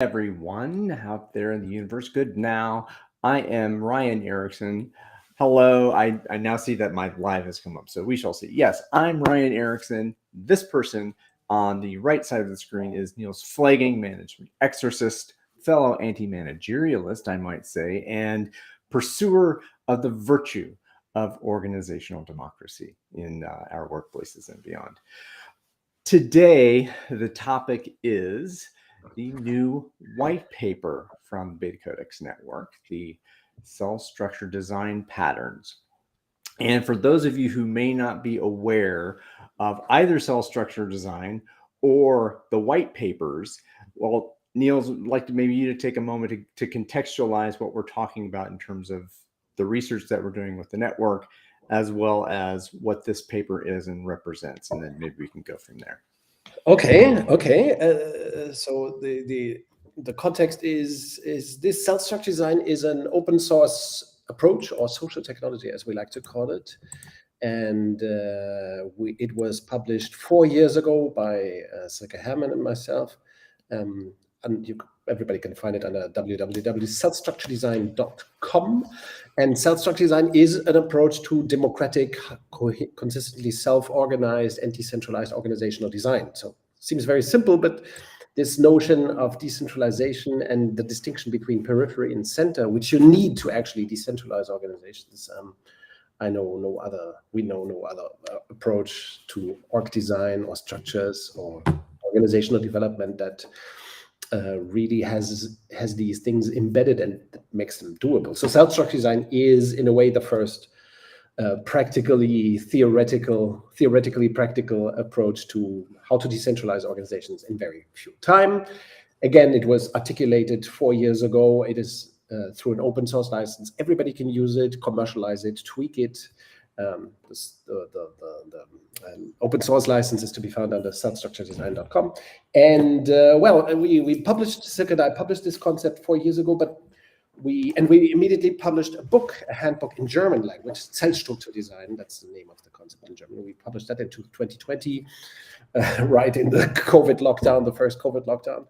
Everyone out there in the universe. Good now. I am Ryan Erickson. Hello. I now see that my live has come up, so we shall see. Yes, I'm Ryan Erickson. This person on the right side of the screen is Niels Pflaeging, management exorcist, fellow anti-managerialist, I might say, and pursuer of the virtue of organizational democracy in our workplaces and beyond. Today, the topic is the new white paper from BetaCodex Network, the cell structure design patterns. And for those of you who may not be aware of either cell structure design or the white papers, well, Niels, I'd like to maybe you to take a moment to contextualize what we're talking about in terms of the research that we're doing with the network, as well as what this paper is and represents, and then maybe we can go from there. Okay. So the context is this cell structure design is an open source approach, or social technology, as we like to call it, and it was published 4 years ago by Silke Hermann and myself. And everybody can find it under www.selfstructuredesign.com. And self-structure design is an approach to democratic, consistently self-organized and decentralized organizational design. So it seems very simple, but this notion of decentralization and the distinction between periphery and center, which you need to actually decentralize organizations, we know no other approach to org design or structures or organizational development that really has these things embedded and makes them doable. So self-structure design is, in a way, the first theoretically practical approach to how to decentralize organizations in very few time. Again, it was articulated 4 years ago. It is through an open source license. Everybody can use it, commercialize it, tweak it. The open source license is to be found under selfstructuredesign.com. And we published, Silke and I published this concept 4 years ago, but we immediately published a handbook in German language, Selfstructure Design, that's the name of the concept in German. We published that in 2020, right in the the first COVID lockdown.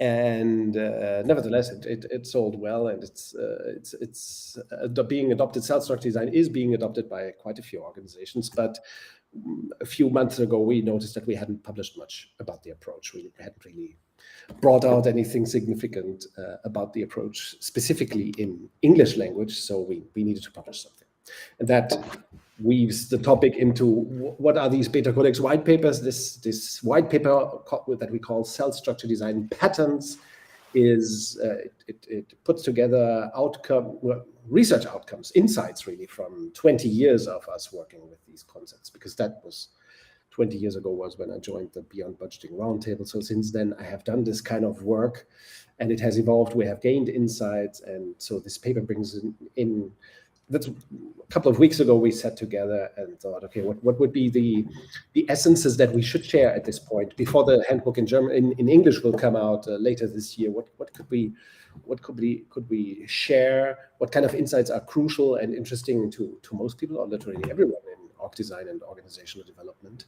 And nevertheless, it sold well, and it's being adopted. Self-structure design is being adopted by quite a few organizations, but a few months ago we noticed that we hadn't published much about the approach. We hadn't really brought out anything significant about the approach, specifically in English language, so we needed to publish something. And that weaves the topic into what are these BetaCodex white papers. This white paper that we call cell structure design patterns is it puts together research outcomes, insights really from 20 years of us working with these concepts, because that was 20 years ago was when I joined the Beyond Budgeting Roundtable. So since then I have done this kind of work, and it has evolved. We have gained insights, and so this paper brings in that's a couple of weeks ago we sat together and thought, okay, what would be the essences that we should share at this point before the handbook in German in English will come out later this year? What could we share? What kind of insights are crucial and interesting to most people, or literally everyone in org design and organizational development?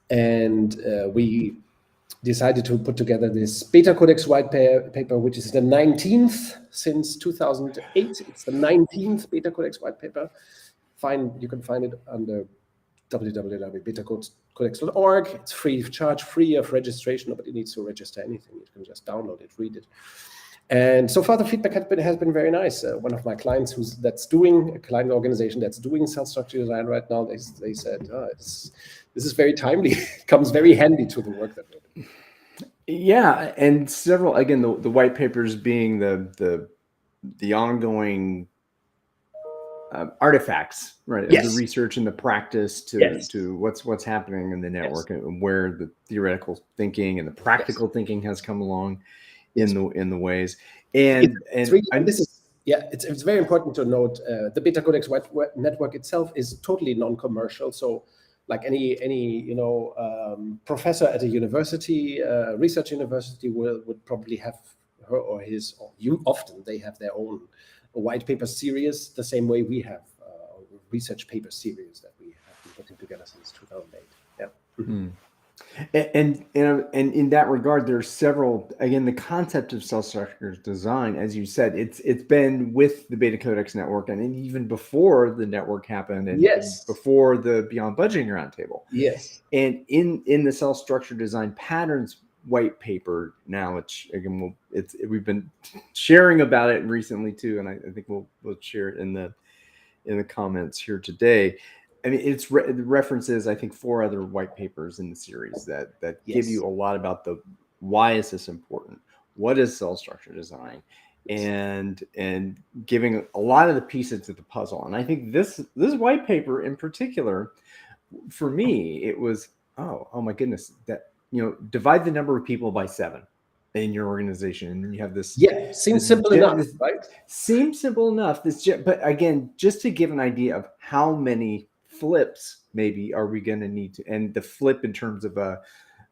And we decided to put together this BetaCodex white paper, which is the 19th since 2008. It's the 19th BetaCodex white paper. You can find it under www.betacodex.org. It's free of charge, free of registration. Nobody needs to register anything. You can just download it, read it. And so far, the feedback has been very nice. One of my clients that's doing a client organization that's doing self-structure design right now, they said, this is very timely. It comes very handy to the work that we're doing. Yeah, and several, again, the white papers being the ongoing artifacts, right? Yes. Of the research and the practice to what's happening in the network, and where the theoretical thinking and the practical thinking has come along in the ways. And it's very important to note the BetaCodex White network itself is totally non-commercial. So like any professor at a university, research university would probably have her or his, or you often, they have their own white paper series, the same way we have research paper series that we have been putting together since 2008. Yeah. Mm-hmm. And in that regard, there's several. Again, the concept of self-structure design, as you said, it's been with the BetaCodex network, and even before the network happened, and Yes. before the Beyond Budgeting Roundtable. Yes. And in the self-structure design patterns white paper now, which again we've been sharing about it recently too, and I think we'll share it in the comments here today. I mean, it references, I think, 4 other white papers in the series that give you a lot about why is this important, what is cell structure design, and giving a lot of the pieces to the puzzle. And I think this white paper in particular, for me, it was oh my goodness, that divide the number of people by 7 in your organization, and you have this. Seems simple enough, right? Seems simple enough. But again, just to give an idea of how many flips maybe are we going to need to, and the flip in terms of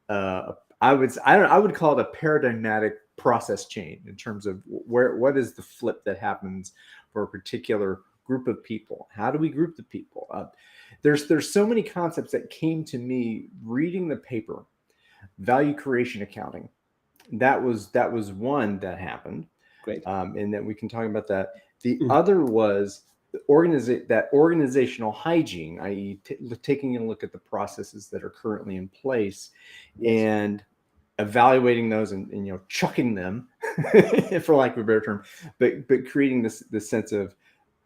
I would call it a paradigmatic process chain in terms of what is the flip that happens for a particular group of people. How do we group the people? There's so many concepts that came to me reading the paper. Value creation accounting. That was one that happened. Great. And then we can talk about that. The other was organizational hygiene, i.e. taking a look at the processes that are currently in place and evaluating those and chucking them, for lack of a better term, but creating this sense of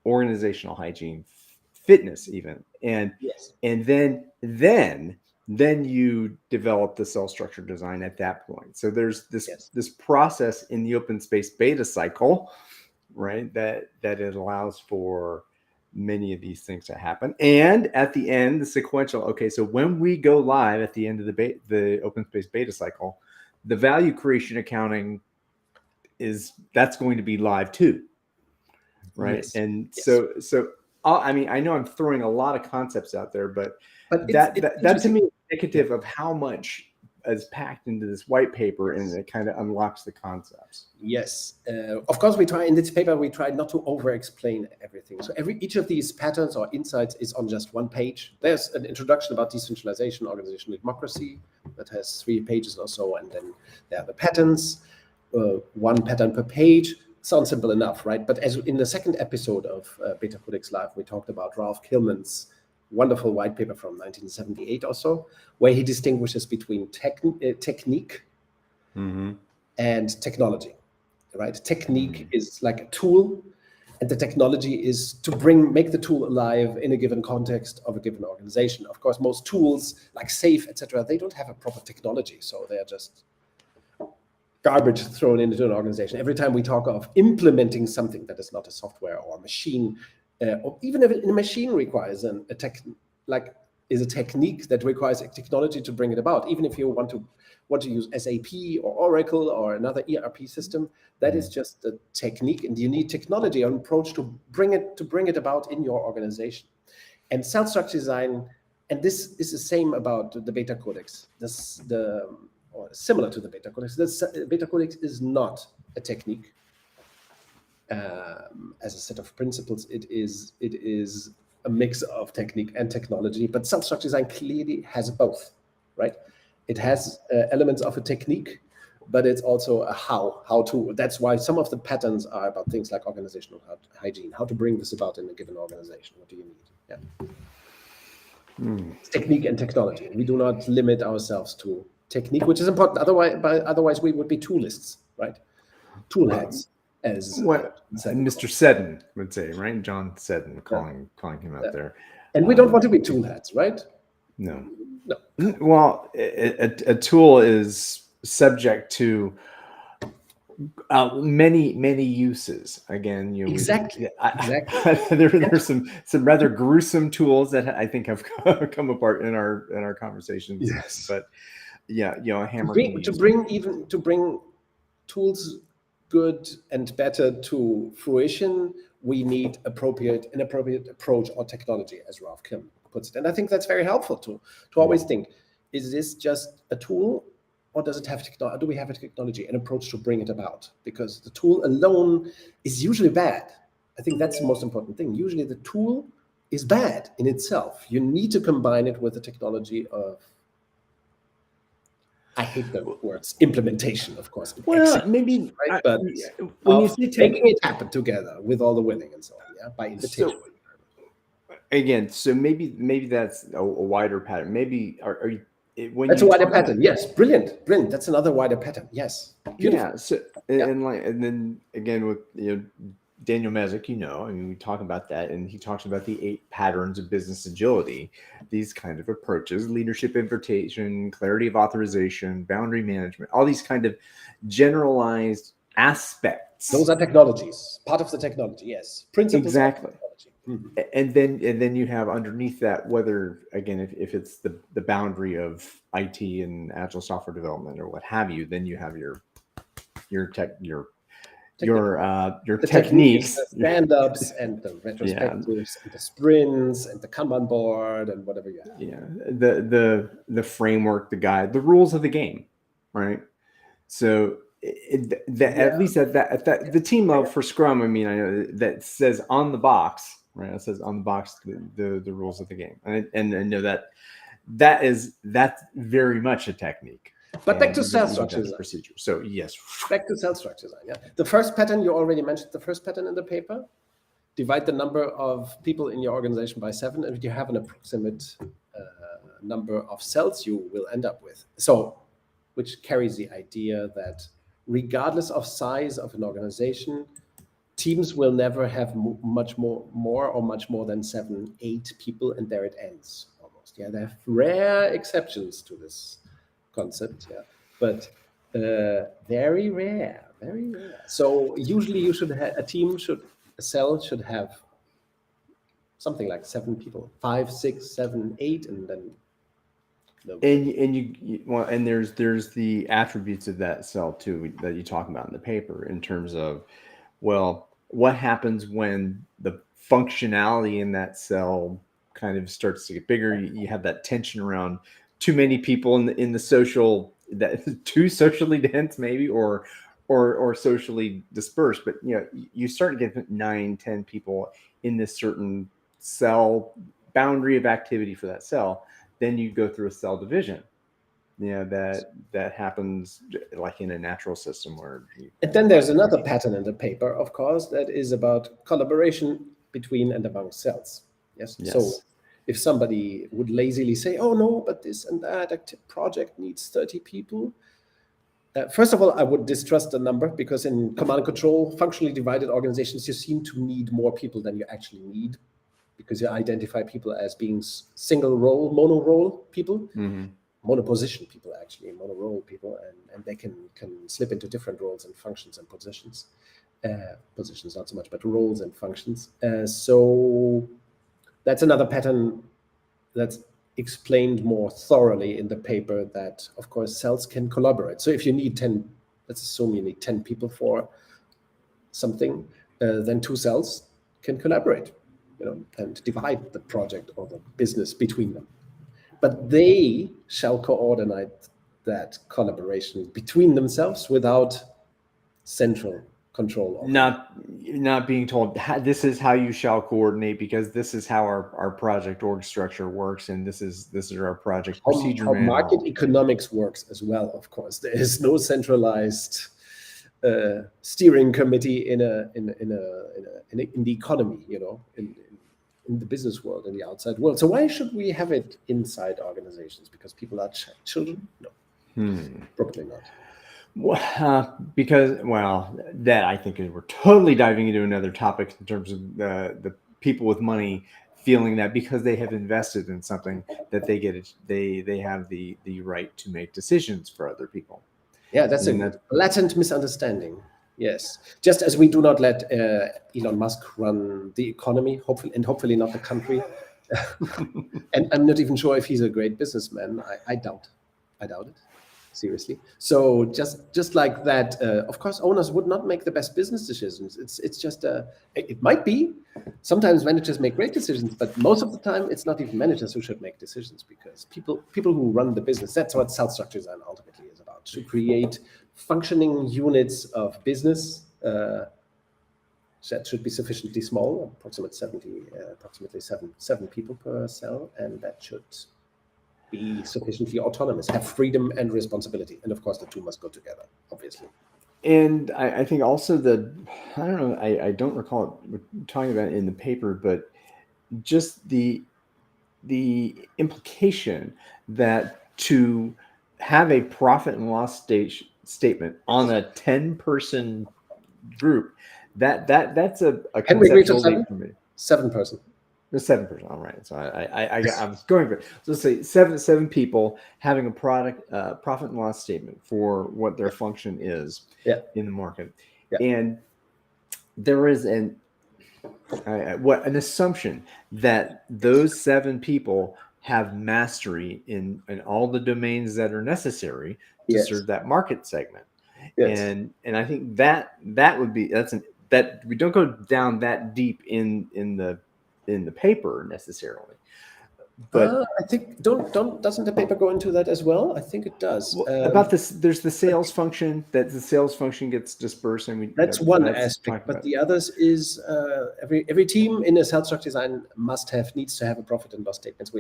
organizational hygiene, fitness even. And then you develop the cell structure design at that point. So there's this process in the open space beta cycle, right, that it allows for many of these things to happen. And at the end, the sequential, okay, so when we go live at the end of the open space beta cycle, the value creation accounting that's going to be live too, right? And so I mean, I know I'm throwing a lot of concepts out there, but that to me is indicative of how much is packed into this white paper, and it kind of unlocks the concepts. Yes, of course we try in this paper. We try not to over-explain everything. So each of these patterns or insights is on just one page. There's an introduction about decentralization, organizational democracy that has 3 pages or so, and then there are the patterns, 1 pattern per page. Sounds simple enough, right? But as in the second episode of BetaCodex Live, we talked about Ralph Kilman's wonderful white paper from 1978 or so, where he distinguishes between technique and technology, right? Technique is like a tool, and the technology is to make the tool alive in a given context of a given organization. Of course, most tools like SAFe, etc., they don't have a proper technology, so they're just garbage thrown into an organization. Every time we talk of implementing something that is not a software or a machine, or even if a machine requires a technique that requires a technology to bring it about. Even if you want to use SAP or Oracle or another ERP system, that is just a technique, and you need technology or an approach to bring it about in your organization. And self-structure design, and this is the same about the BetaCodex. Or similar to the BetaCodex. The BetaCodex is not a technique as a set of principles. It is a mix of technique and technology, but self-structure design clearly has both, right? It has elements of a technique, but it's also a how to. That's why some of the patterns are about things like organizational hygiene, how to bring this about in a given organization. What do you need? It's technique and technology. We do not limit ourselves to technique, which is important. Otherwise we would be toolists, right? Tool heads, as Mr. Seddon would say, right? John Seddon, calling him out there. And we don't want to be tool heads, right? No. Well, a tool is subject to many uses. Again, exactly. There's some rather gruesome tools that I think have come apart in our conversations. Yes, but a hammer to bring tools good and better to fruition, we need an appropriate approach or technology, as Ralph Kim puts it. And I think that's very helpful to always think: is this just a tool, or does it have technology? Do we have a technology, an approach to bring it about? Because the tool alone is usually bad. I think that's the most important thing. Usually the tool is bad in itself. You need to combine it with the technology of I hate the words implementation, of course. Well, maybe right? But when you say making it happen together with all the willing and so on, yeah, by invitation. So again, so maybe that's a wider pattern. Maybe are you when that's you a wider pattern? Yes, brilliant. That's another wider pattern. Yes, beautiful. Yeah. So and then again with Daniel Mezek, I mean, we talk about that, and he talks about the 8 patterns of business agility. These kind of approaches: leadership invitation, clarity of authorization, boundary management, all these kind of generalized aspects. Those are technologies, part of the technology. Yes, principles. Exactly. Mm-hmm. And then you have underneath that, whether again if it's the boundary of IT and agile software development or what have you, then you have your the techniques, the stand-ups and the retrospectives and the sprints and the Kanban board and whatever you have. Yeah, the framework, the guide, the rules of the game, right? So at least at that the team love for Scrum, I mean, I know that says on the box, right? It says on the box the rules of the game, and I know that's very much a technique. But back to Selfstruct design. Procedure. So yes, back to Selfstruct design. Yeah, the first pattern you already mentioned. The first pattern in the paper: divide the number of people in your organization by 7, and you have an approximate number of cells you will end up with. So, which carries the idea that regardless of size of an organization, teams will never have much more than 7, 8 people, and there it ends almost. Yeah, there are rare exceptions to this concept, yeah, but very rare. So usually you should have a cell should have something like 7 people, 5, 6, 7, 8, and then and there's the attributes of that cell too that you talk about in the paper in terms of, well, what happens when the functionality in that cell kind of starts to get bigger. You have that tension around too many people in the social, that too socially dense maybe, or socially dispersed. But you start to get 9, 10 people in this certain cell boundary of activity for that cell. Then you go through a cell division. That happens like in a natural system where. And then there's another pattern in the paper, of course, that is about collaboration between and among cells. Yes. So if somebody would lazily say, "Oh no, but this and that project needs 30 people," first of all, I would distrust the number, because in command and control, functionally divided organizations, you seem to need more people than you actually need, because you identify people as being single role, mono role people. Mm-hmm. Monoposition people, actually, mono-role people, and they can slip into different roles and functions and positions. Positions not so much, but roles and functions. So that's another pattern that's explained more thoroughly in the paper, that, of course, cells can collaborate. So if you need 10, let's assume you need 10 people for something, then 2 cells can collaborate, and divide the project or the business between them. But they shall coordinate that collaboration between themselves without central control. Not being told, this is how you shall coordinate, because this is how our project org structure works, and this is our project procedure. How market economics works as well. Of course, there is no centralized steering committee in the economy. In the business world, in the outside world. So why should we have it inside organizations? Because people are children? No, probably not. Because that I think we're totally diving into another topic in terms of the people with money feeling that because they have invested in something that they have the right to make decisions for other people. Yeah, that's a latent misunderstanding. Yes, just as we do not let Elon Musk run the economy, hopefully not the country, and I'm not even sure if he's a great businessman. I doubt it, seriously. So just like that, of course, owners would not make the best business decisions. It's just it might be. Sometimes managers make great decisions, but most of the time it's not even managers who should make decisions, because people who run the business. That's what self-struct design ultimately is about: to create functioning units of business that should be sufficiently small, approximately 7 people per cell, and that should be sufficiently autonomous, have freedom and responsibility. And of course, the two must go together, obviously. And I think also I don't know, I don't recall talking about it in the paper, but just the implication that to have a profit and loss statement on a 10-person group, that's a Can we agree to conceptual leap for me. 7-person? The 7%. All right. So I was going for it. So let's say seven people having a profit and loss statement for what their function is in the market, and there is an assumption that those 7 people have mastery in all the domains that are necessary to serve that market segment. And I think that would be that we don't go down that deep in the paper necessarily, but I think doesn't the paper go into that as well? I think it does. About this, there's the sales function, that the sales function gets dispersed, and that's one aspect. But the others is every team in a Selfstruct design needs to have a profit and loss statement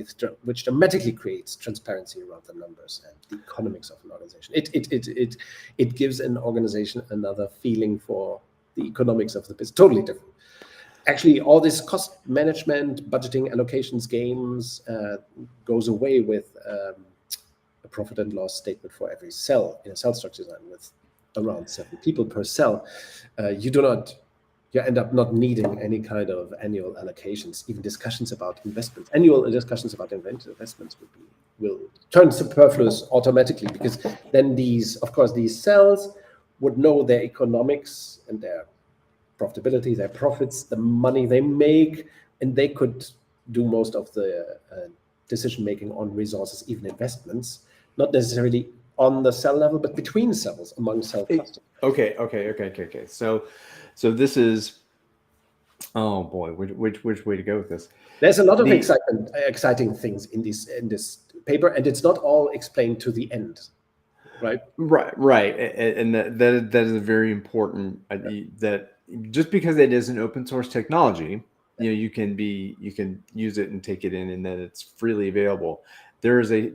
which dramatically creates transparency around the numbers and the economics of an organization. It gives an organization another feeling for the economics of the business, totally different. Actually, all this cost management, budgeting, allocations, games goes away with a profit and loss statement for every cell in a Selfstruct design with around 7 people per cell. You end up not needing any kind of annual allocations. Even discussions about investments, annual discussions about investments will turn superfluous automatically, because then these cells would know their economics and their profitability, their profits, the money they make, and they could do most of the decision making on resources, even investments, not necessarily on the cell level, but between cells among cell clusters. Okay. So this is, oh boy, which way to go with this? There's a lot of exciting things in this paper, and it's not all explained to the end, right? Right, and that is a very important that. Just because it is an open source technology, you can use it and take it in, and then it's freely available. There's a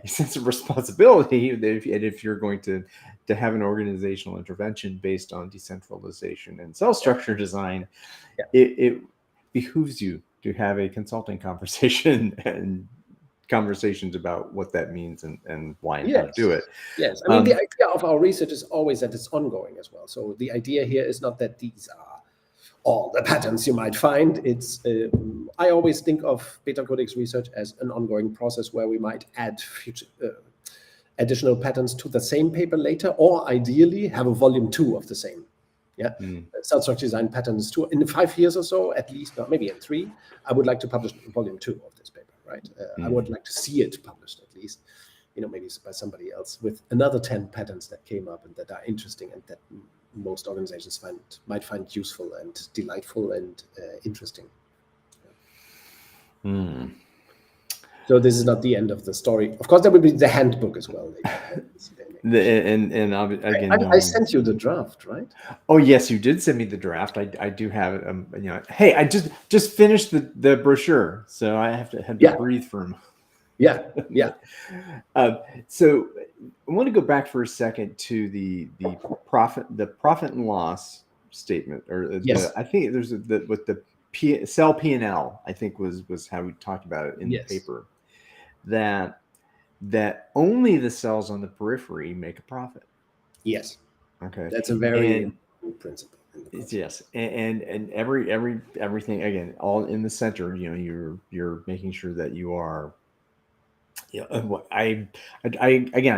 sense of responsibility if you're going to have an organizational intervention based on decentralization and cell structure design. It behooves you to have a consulting conversation and conversations about what that means and why and how to do it. Yes, I mean, the idea of our research is always that it's ongoing as well. So the idea here is not that these are all the patterns you might find. It's I always think of BetaCodex research as an ongoing process where we might add future additional patterns to the same paper later, or ideally have a volume 2 of the same. Selfstruct design patterns too. In 5 years or so, at least, or maybe in 3, I would like to publish volume 2 of this paper. Right, I would like to see it published at least, maybe by somebody else, with another 10 patterns that came up and that are interesting and that most organizations might find useful and delightful and interesting. So this is not the end of the story. Of course, there will be the handbook as well. I sent you the draft, right? Oh yes, you did send me the draft. I do have it. Hey, I just finished the brochure, so I had to breathe for him. So I want to go back for a second to the profit and loss statement, or I think there's with the cell P&L. I think was how we talked about it in the paper, that only the cells on the periphery make a profit. Yes. Okay. That's a very important principle. Yes, and everything again, all in the center. You're making sure that you are. I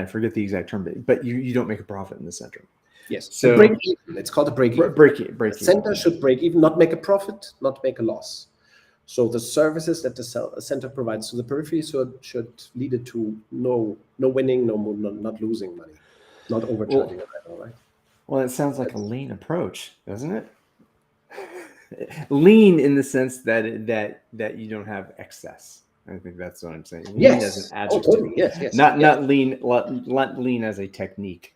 forget the exact term, but you don't make a profit in the center. Yes. So break even. It's called a break even. Break even. Center should break even, not make a profit, not make a loss. So the services that the center provides to the periphery should lead it to no winning, not losing money, not overcharging. Right? Well, it sounds like a lean approach, doesn't it? Lean in the sense that you don't have excess. I think that's what I'm saying. Lean as an adjective. Totally. Yes. Not lean. Not lean as a technique.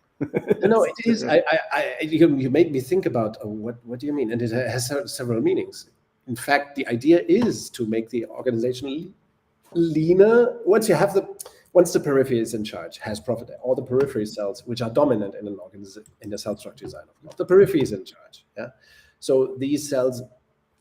No, it is. You made me think about what do you mean, and it has several meanings. In fact, the idea is to make the organization leaner. Once the periphery is in charge, has profit, all the periphery cells, which are dominant in in the cell structure design, of course, the periphery is in charge. Yeah, so these cells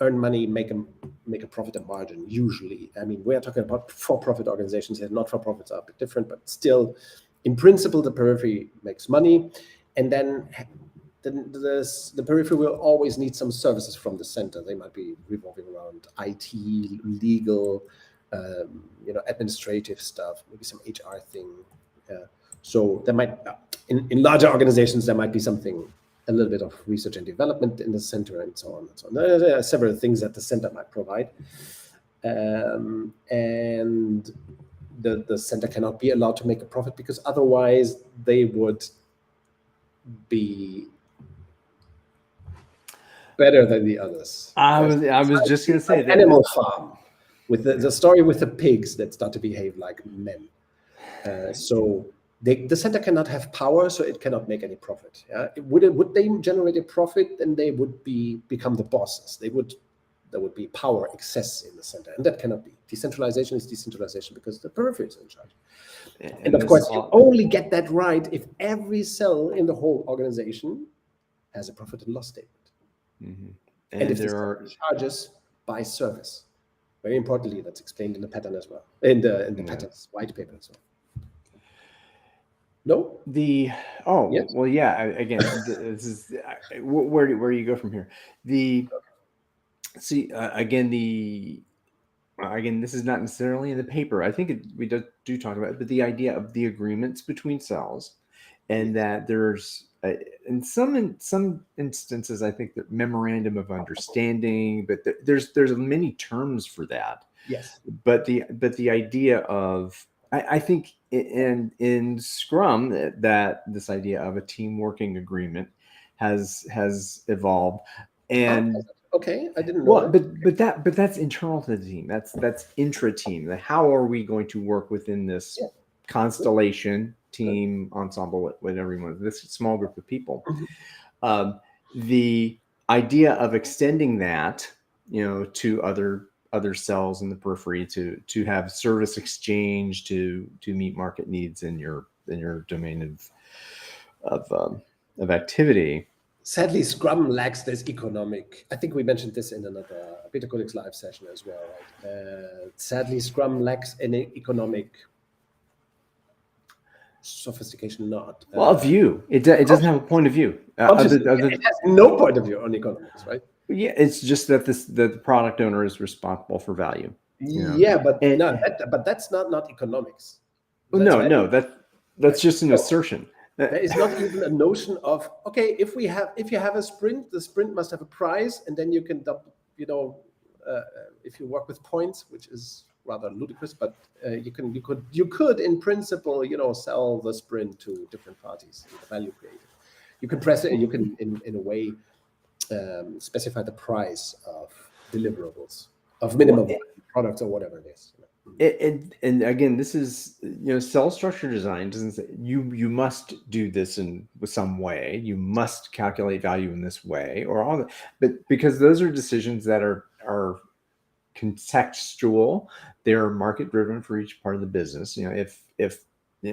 earn money, make a profit and margin. Usually, I mean, we are talking about for-profit organizations here. Not-for-profits are a bit different, but still, in principle, the periphery makes money, and then the periphery will always need some services from the center. They might be revolving around IT, legal, administrative stuff, maybe some HR thing. So there might, in larger organizations, there might be something, a little bit of research and development in the center, and so on and so on. There are several things that the center might provide, and the center cannot be allowed to make a profit, because otherwise they would be better than the others. I was just going to say that Animal Farm, with the story with the pigs that start to behave like men. So the center cannot have power, so it cannot make any profit. Yeah? Would they generate a profit, then they would become the bosses. There would be power excess in the center, and that cannot be. Decentralization is decentralization because the periphery is in charge. And of course, you only get that right if every cell in the whole organization has a profit and loss statement. Mm-hmm. And if there are charges by service. Very importantly, that's explained in the pattern as well, in the patterns white paper as well. No? Yes? Well, yeah. Again, this is where do you go from here? Again, this is not necessarily in the paper. I think we do talk about it, but the idea of the agreements between cells, and that there's in some instances, I think that memorandum of understanding, but there's many terms for that. Yes. But the idea of I think in Scrum that this idea of a team working agreement has evolved. And okay, I didn't know. Well, but that's internal to the team. That's intra-team. How are we going to work within this constellation, team, ensemble, whatever you want, this small group of people? Mm-hmm. The idea of extending that, to other cells in the periphery to have service exchange to meet market needs in your domain of activity. Sadly, Scrum lacks this economic. I think we mentioned this in another BetaCodex live session as well, right? Sadly, Scrum lacks any economic sophistication. View. It doesn't have a point of view. It has no point of view on economics, right? Yeah, it's just that the product owner is responsible for value. Yeah, but that's not economics. That's just an assertion. There is not even a notion of, okay, if you have a sprint, the sprint must have a price, and then you can, if you work with points, which is rather ludicrous, but you could in principle, sell the sprint to different parties, value created. You can press it, and you can in a way specify the price of deliverables, of minimum products or whatever it is. And again, this is cell structure design doesn't say you must do this in some way. You must calculate value in this way, or all that. But because those are decisions that are contextual, they're market driven for each part of the business. If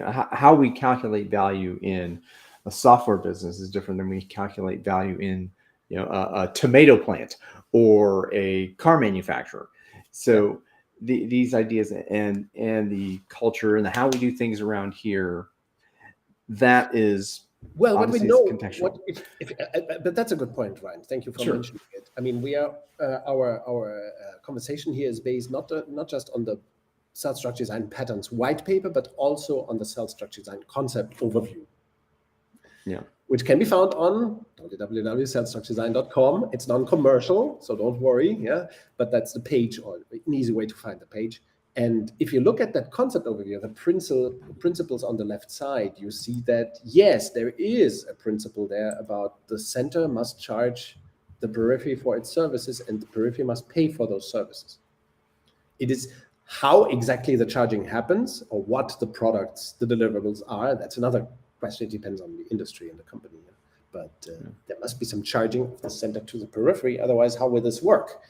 how we calculate value in a software business is different than we calculate value in a tomato plant or a car manufacturer. So these ideas and the culture and the how we do things around here, that is what we know. Contextual. But that's a good point, Ryan. Thank you for mentioning it. I mean, we are our conversation here is based not just on the cell structure design patterns white paper, but also on the cell structure design concept overview. Yeah. Which can be found on www.cellstructuredesign.com. It's non-commercial, so don't worry. Yeah, but that's the page, or an easy way to find the page. And if you look at that concept overview, the principles on the left side, you see that yes, there is a principle there about the center must charge the periphery for its services, and the periphery must pay for those services. It is how exactly the charging happens, or what the products, the deliverables are. That's another question. It depends on the industry and the company, but there must be some charging of the center to the periphery. Otherwise, how will this work?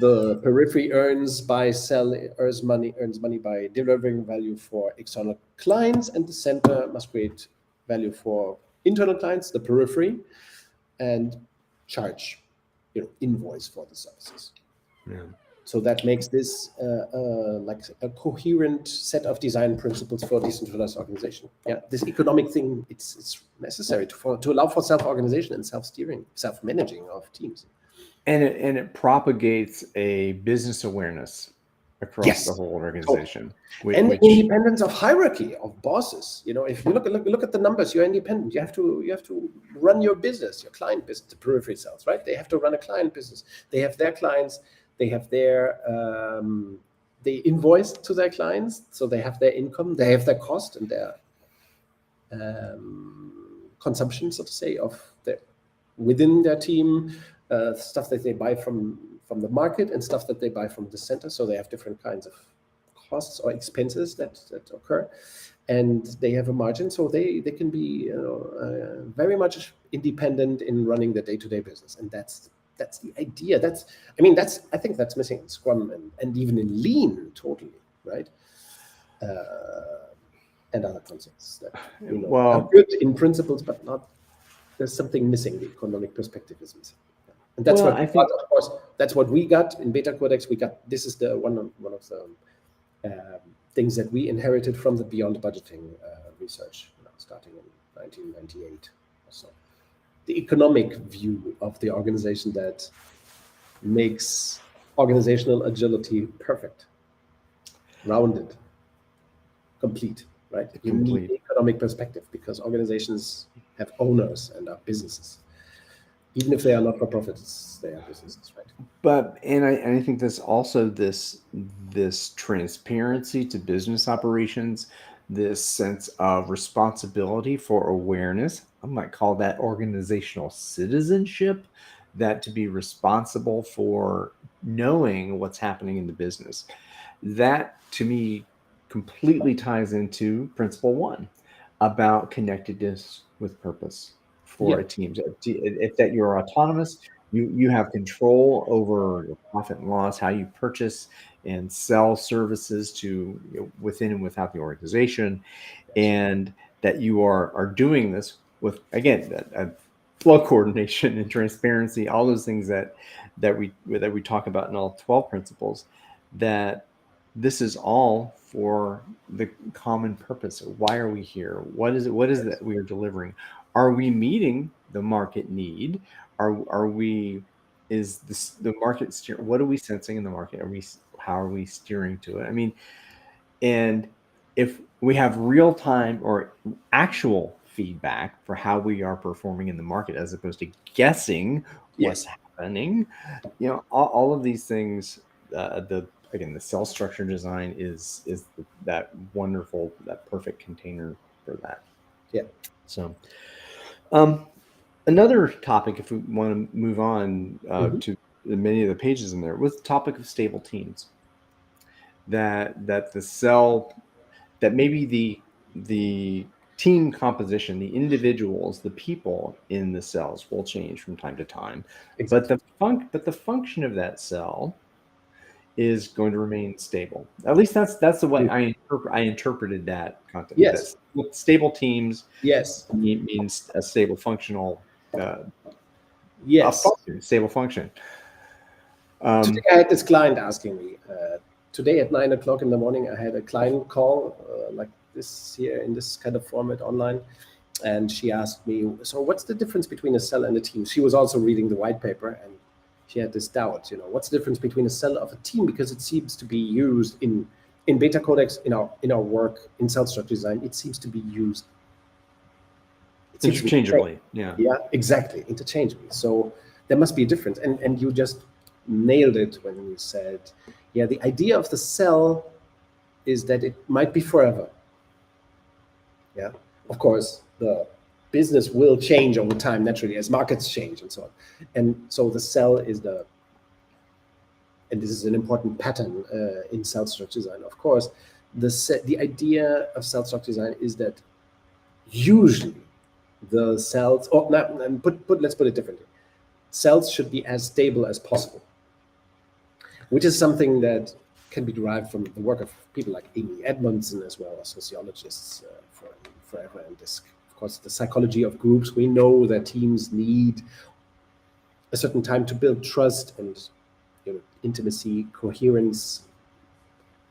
The periphery earns money by delivering value for external clients, and the center must create value for internal clients, the periphery, and charge, invoice for the services. Yeah. So that makes this like a coherent set of design principles for decentralized organization. Yeah, this economic thing, it's necessary to allow for self-organization and self-steering, self-managing of teams. And it propagates a business awareness across the whole organization. And independence of hierarchy of bosses. If you look at the numbers, you're independent. You have to run your business, your client business, the periphery cells, right? They have to run a client business. They have their clients. They have their they invoice to their clients, so they have their income. They have their cost and their consumption, so to say, of within their team, stuff that they buy from the market and stuff that they buy from the center. So they have different kinds of costs or expenses that occur, and they have a margin, so they can be very much independent in running the day-to-day business. And that's the idea. I think that's missing in Scrum and even in Lean, totally, right? And other concepts that are good in principles, but not. There's something missing. The economic perspective is missing. And that's what I think. Of course, that's what we got in BetaCodex. This is the one of the things that we inherited from the Beyond Budgeting research, starting in 1998 or so. The economic view of the organization that makes organizational agility perfect, rounded, complete, right? You need economic perspective because organizations have owners and are businesses. Even if they are not for profits, they are businesses, right? But I think there's also this transparency to business operations, this sense of responsibility for awareness. I might call that organizational citizenship, that to be responsible for knowing what's happening in the business. That to me completely ties into principle 1 about connectedness with purpose for a team. If that you're autonomous, you have control over your profit and loss, how you purchase and sell services to within and without the organization, and that you are doing this with, again, flow coordination and transparency, all those things that we talk about in all 12 principles, that this is all for the common purpose. Why are we here? What is it that we are delivering? Are we meeting the market need? Are we, is this the market what are we sensing in the market? How are we steering to it? I mean, and if we have real time or actual feedback for how we are performing in the market, as opposed to guessing what's happening, all of these things, the cell structure design is that wonderful, that perfect container for that. Yeah. So, another topic, if we want to move on to many of the pages in there, was the topic of stable teams. That the cell, that maybe the team composition, the individuals, the people in the cells will change from time to time, but the function of that cell is going to remain stable. At least that's the way I interpreted that concept. Yes. Stable teams means a stable functional stable function. Today I had this client asking me, today at 9 o'clock in the morning, I had a client call like this here in this kind of format online. And she asked me, so what's the difference between a cell and a team? She was also reading the white paper, and she had this doubt, what's the difference between a cell of a team? Because it seems to be used in BetaCodex, in our work in Selfstruct design, it seems to be used interchangeably. Yeah, exactly, interchangeably. So there must be a difference. And you just nailed it when you said, the idea of the cell is that it might be forever. Yeah, of course, the business will change over time naturally as markets change and so on. And so the cell is and this is an important pattern in Selfstruct design, of course. The idea of Selfstruct design is that usually the cells, let's put it differently. Cells should be as stable as possible. which is something that can be derived from the work of people like Amy Edmondson as well as sociologists forever. And this, of course, the psychology of groups. We know that teams need a certain time to build trust and intimacy, coherence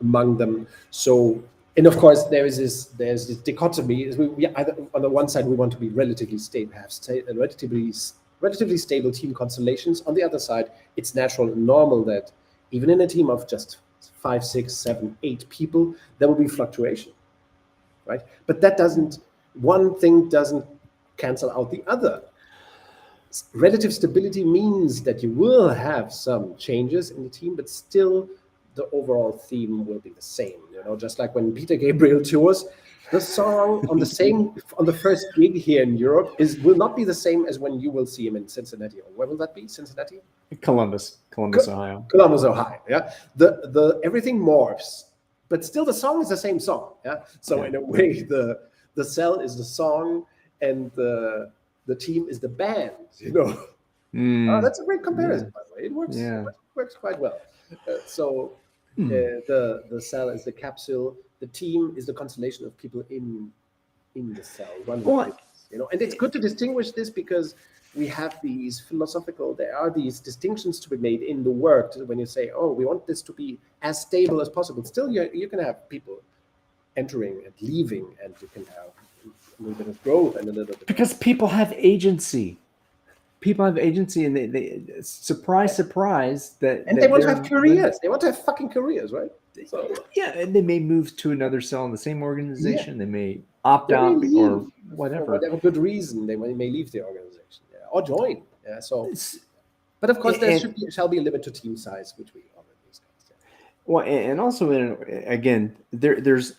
among them. So, and of course, there's this dichotomy. We either, on the one side, we want to be relatively stable, have relatively stable team constellations. On the other side, it's natural and normal that even in a team of just 5, 6, 7, 8 people, there will be fluctuation, right? But one thing doesn't cancel out the other. Relative stability means that you will have some changes in the team, but still the overall theme will be the same. Just like when Peter Gabriel tours, the song on the first gig here in Europe will not be the same as when you will see him in Cincinnati. Or where will that be? Cincinnati? Columbus, Ohio. Columbus, Ohio. Yeah. The everything morphs, but still the song is the same song. Yeah. So in a way, the cell is the song and the team is the band. That's a great comparison, by the way. It works. It works quite well. The cell is the capsule. The team is the constellation of people in the cell. And it's good to distinguish this because we have these there are these distinctions to be made in the work. When you say, oh, we want this to be as stable as possible, still you can have people entering and leaving, and you can have a little bit of growth and a little bit. Because people have agency. People have agency, and they surprise, and they want to have careers. They want to have fucking careers, right? So, and they may move to another cell in the same organization. They may opt out or whatever. For whatever good reason, they may leave the organization or join. Yeah. So, but of course, there shall be a limit to team size, which we already discussed. Well, and also, again, there's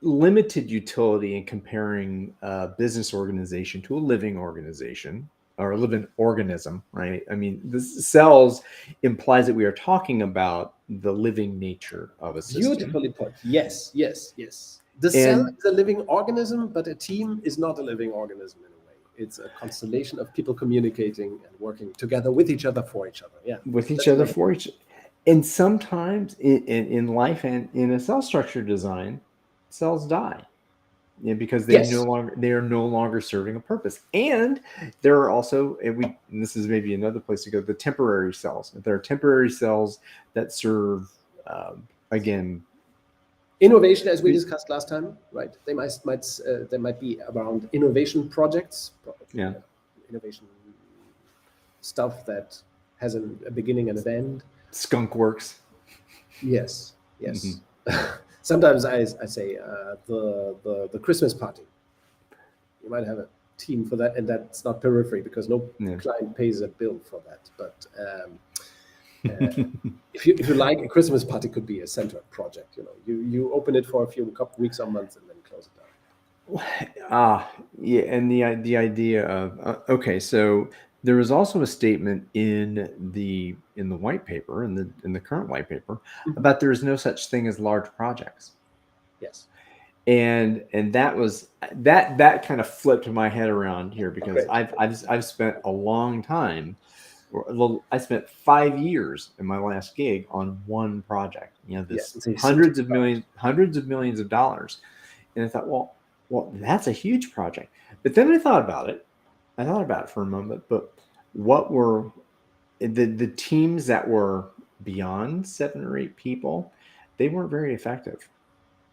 limited utility in comparing a business organization to a living organization. Or a living organism, right? I mean, the cells implies that we are talking about the living nature of a system. Beautifully put. Yes. The cell is a living organism, but a team is not a living organism in a way. It's a constellation of people communicating and working together with each other for each other. Yeah. With each other for each other. And sometimes in life and in a cell structure design, cells die. Because they are no longer serving a purpose. And there are also, and this is maybe another place to go, the temporary cells. There are temporary cells that serve, again, innovation, as we discussed last time, right? They might be around innovation projects. Innovation stuff that has a beginning and an end. Skunk works. Yes. Mm-hmm. Sometimes I say the Christmas party. You might have a team for that, and that's not periphery because no client pays a bill for that. But if you like, a Christmas party could be a center project. You open it for a couple weeks or months and then close it down. And the idea of so there was also a statement in the white paper, in the current white paper, about there is no such thing as large projects. Yes. And that was that kind of flipped my head around here because I've spent a long time. I spent 5 years in my last gig on one project. Hundreds of millions of dollars, and I thought, well, that's a huge project. But then I thought about it for a moment. But what were the teams that were beyond 7 or 8 people? They weren't very effective,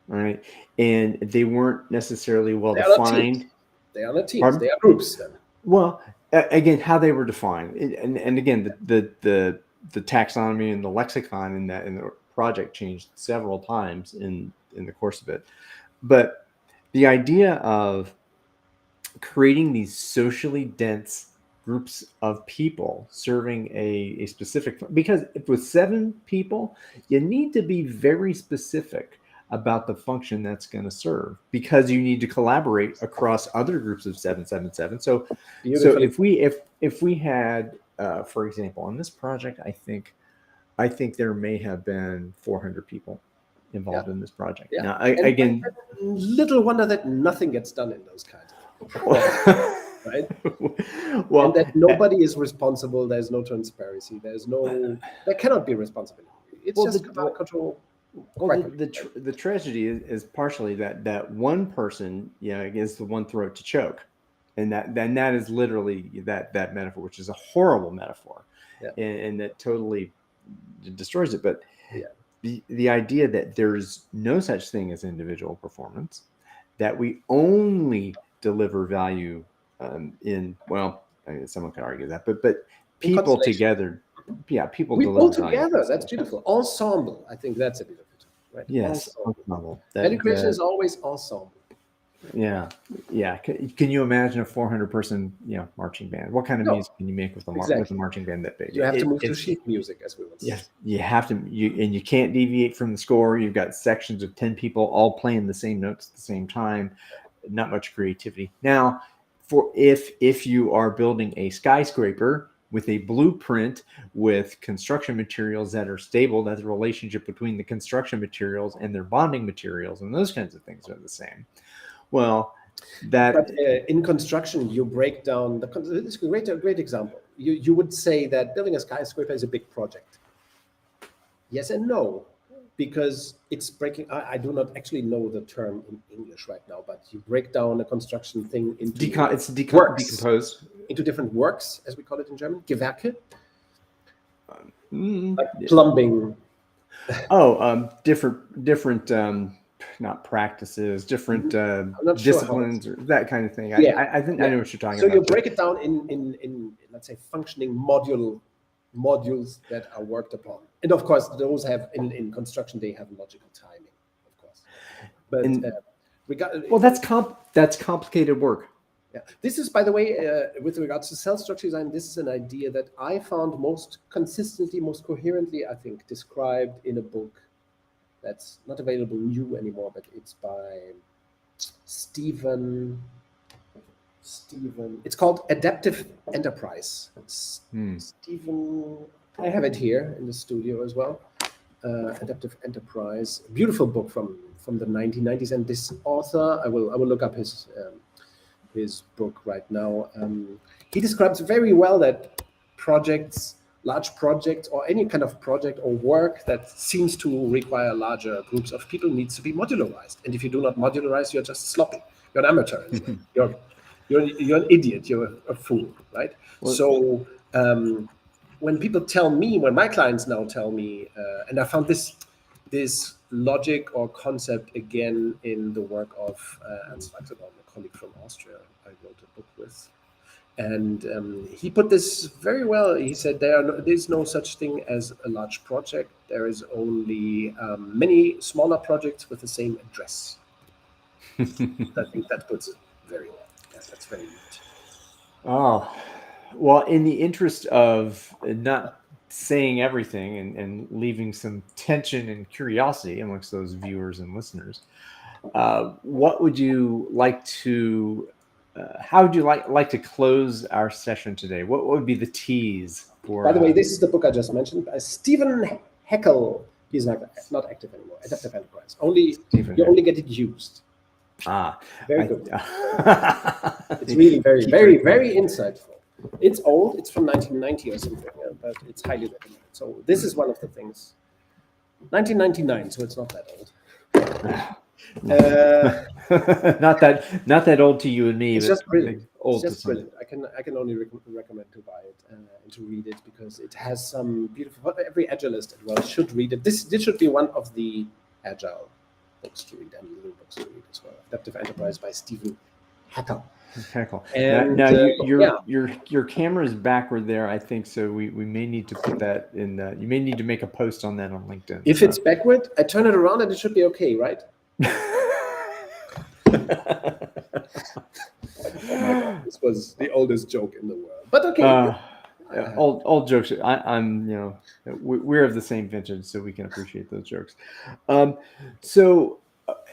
right? And they weren't necessarily well defined. They are not teams. Pardon? They are groups. Then. Well, again, how they were defined, and again, the taxonomy and the lexicon in the project changed several times in the course of it. But the idea of creating these socially dense groups of people serving a specific, because if with 7 people, you need to be very specific about the function that's going to serve, because you need to collaborate across other groups of 777. So if we had, for example, on this project, I think there may have been 400 people involved in this project. Yeah. Now, again, little wonder that nothing gets done in those kinds of projects. Right? And that nobody is responsible. There's no transparency. There cannot be responsibility. It's just about control. Well, the tragedy is partially that one person, is the one throat to choke, and that is literally that metaphor, which is a horrible metaphor, and that totally destroys it. But the idea that there's no such thing as individual performance, that we only deliver value someone could argue that, but people together, people we deliver pull value together. That's beautiful. Ensemble. I think that's a bit of it, right? Yes, ensemble. Value creation is always ensemble. Yeah. Can you imagine a 400-person, marching band? What kind of music can you make with a marching band that big? You have to move to sheet music, as we would say. Yes, you have to. And you can't deviate from the score. You've got sections of 10 people all playing the same notes at the same time. Not much creativity. Now, if you are building a skyscraper with a blueprint with construction materials that are stable, that the relationship between the construction materials and their bonding materials and those kinds of things are the same. Well, but in construction, you break down this is a great example. You would say that building a skyscraper is a big project. Yes and no, because it's breaking. I do not actually know the term in English right now, but you break down a construction thing into decomposed into different works, as we call it in German, Gewerke, like plumbing. Different. Not practices, different disciplines, or that kind of thing. I think I know what you're talking about. So you break it down in let's say functioning modules that are worked upon, and of course those have in construction they have logical timing, of course. But that's complicated work. Yeah, this is, by the way, with regards to self-structure design, this is an idea that I found most consistently, most coherently, I think, described in a book that's not available new anymore, but it's by Stephen. It's called Adaptive Enterprise. Stephen, I have it here in the studio as well. Adaptive Enterprise, beautiful book from the 1990s, and this author, I will look up his book right now. He describes very well that large projects, or any kind of project or work that seems to require larger groups of people needs to be modularized. And if you do not modularize, you're just sloppy. You're an amateur. You're an idiot. You're a fool, right? So when my clients now tell me, and I found this logic or concept again in the work of Ernst Wachtelbaum, a colleague from Austria I wrote a book with. And he put this very well. He said there's no such thing as a large project. There is only many smaller projects with the same address. I think that puts it very well. Yes, that's very neat. Oh, well, in the interest of not saying everything and leaving some tension and curiosity amongst those viewers and listeners, what would you like to? How would you like to close our session today? What would be the tease for? By the way, this is the book I just mentioned by Stephen Heckel. He's not active anymore. Adaptive Enterprise. Only get it used. Very good. It's really very, very, very insightful. It's old. It's from 1990 or something, but it's highly recommended. So this is one of the things. 1999, so it's not that old. Not that old to you and me. It's just brilliant. Old it's just brilliant. I can only recommend to buy it and to read it, because it has some beautiful. Every agilist as well should read it. This should be one of the agile books to read and little books to read as well. Adaptive Enterprise by Stephen Heckel. And now your camera is backward there, I think, so we may need to put that in. You may need to make a post on that on LinkedIn. If it's backward, I turn it around and it should be okay, right? Oh my God, this was the oldest joke in the world, but okay. Old jokes. I'm we're of the same vintage, so we can appreciate those jokes. So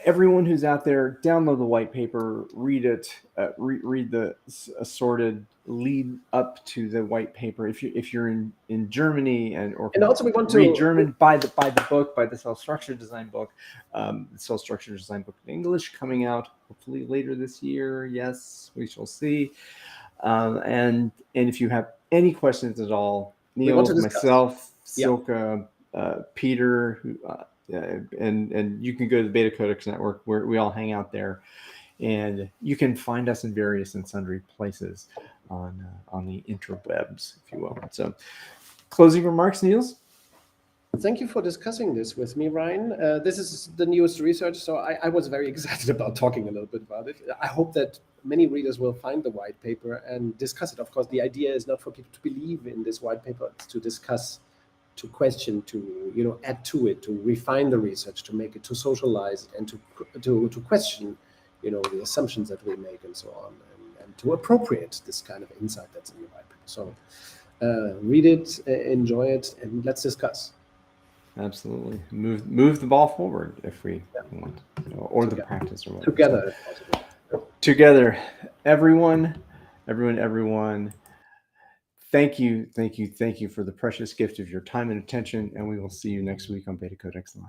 everyone who's out there, download the white paper, read it, read the assorted lead up to the white paper. If you're in Germany and also we want to read German, buy the book, buy the Self-Structure Design book, the Self-Structure Design book in English, coming out hopefully later this year. Yes, we shall see. And if you have any questions at all, Niels, myself, Silke, Peter, and you can go to the BetaCodex network where we all hang out there, and you can find us in various and sundry places on the interwebs, if you will. So, closing remarks, Niels? Thank you for discussing this with me, Ryan. This is the newest research, so I was very excited about talking a little bit about it. I hope that many readers will find the white paper and discuss it. Of course, the idea is not for people to believe in this white paper, it's to discuss, to question, to add to it, to refine the research, to make it, to socialize it, and to question, the assumptions that we make and so on, and to appropriate this kind of insight that's in the white paper. So read it, enjoy it, and let's discuss. Absolutely. Move the ball forward if we want, or Together. the practice or whatever. Together, if possible. Together, everyone. Thank you for the precious gift of your time and attention, and we will see you next week on BetaCodex Live.